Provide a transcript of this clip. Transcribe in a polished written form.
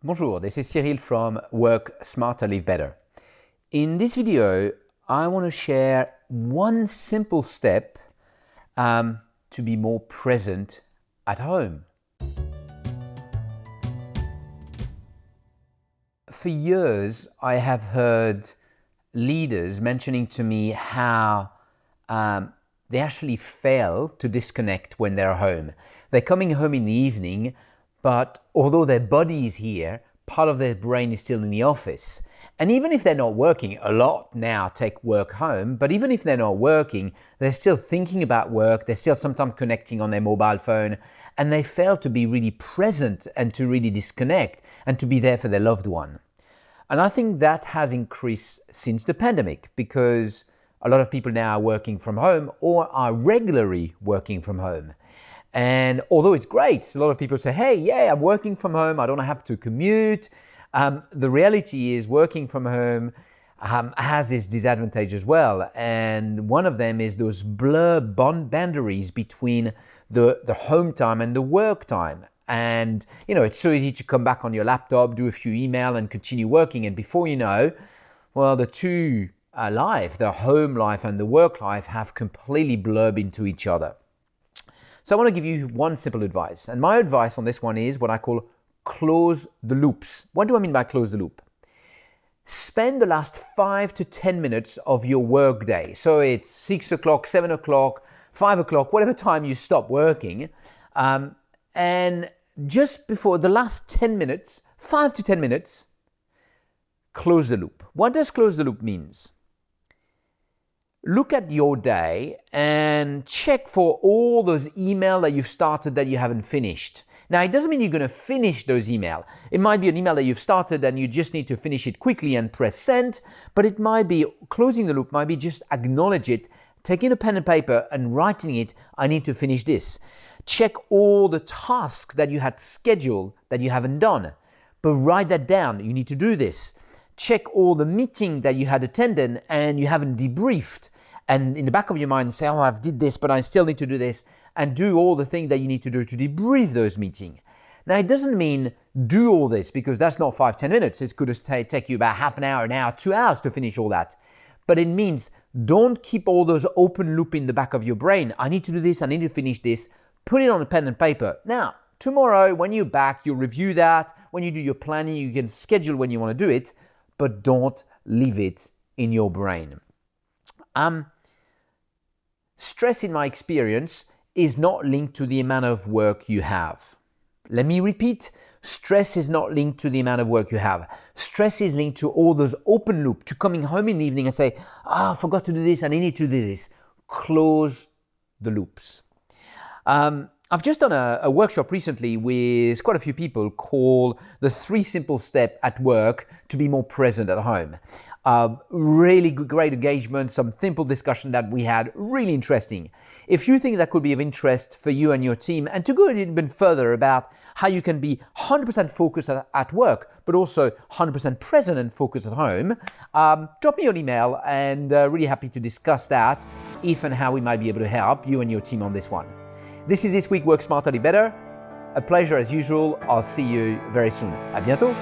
Bonjour, this is Cyril from Work Smarter, Live Better. In this video, I want to share one simple step to be more present at home. For years, I have heard leaders mentioning to me how they actually fail to disconnect when they're home. They're coming home in the evening, but although their body is here, part of their brain is still in the office. And even if they're not working, a lot now take work home, but even if they're not working, they're still thinking about work, they're still sometimes connecting on their mobile phone, and they fail to be really present and to really disconnect and to be there for their loved one. And I think that has increased since the pandemic because a lot of people now are working from home or are regularly working from home. And although it's great, a lot of people say, hey, yeah, I'm working from home, I don't have to commute. The reality is working from home has this disadvantage as well. And one of them is those blur boundaries between the home time and the work time. And, it's so easy to come back on your laptop, do a few emails and continue working. And before you know, well, the two life, the home life and the work life have completely blurred into each other. So I want to give you one simple advice. And my advice on this one is what I call close the loops. What do I mean by close the loop? Spend the last 5 to 10 minutes of your work day. So it's 6 o'clock, 7 o'clock, 5 o'clock, whatever time you stop working. And just before the last 10 minutes, 5 to 10 minutes, close the loop. What does close the loop means? Look at your day and check for all those emails that you've started that you haven't finished. Now, it doesn't mean you're going to finish those emails. It might be an email that you've started and you just need to finish it quickly and press send, but it might be closing the loop, might be just acknowledge it, taking a pen and paper and writing it, I need to finish this. Check all the tasks that you had scheduled that you haven't done, but write that down. You need to do this. Check all the meetings that you had attended and you haven't debriefed. And in the back of your mind, say, I've did this, but I still need to do this. And do all the things that you need to do to debrief those meetings. Now, it doesn't mean do all this because that's not 5-10 minutes. It's going to take you about half an hour, 2 hours to finish all that. But it means don't keep all those open loop in the back of your brain. I need to do this. I need to finish this. Put it on a pen and paper. Now, tomorrow, when you're back, you'll review that. When you do your planning, you can schedule when you want to do it, but don't leave it in your brain. Stress, in my experience, is not linked to the amount of work you have. Let me repeat, stress is not linked to the amount of work you have. Stress is linked to all those open loop, to coming home in the evening and say, I forgot to do this and I need to do this. Close the loops. I've just done a workshop recently with quite a few people called the 3 simple steps at work to be more present at home. Really great engagement, some simple discussion that we had, really interesting. If you think that could be of interest for you and your team, and to go a little bit further about how you can be 100% focused at work, but also 100% present and focused at home, drop me an email and really happy to discuss that, if and how we might be able to help you and your team on this one. This is This Week Work Smarter, Live Better. A pleasure as usual. I'll see you very soon. À bientôt.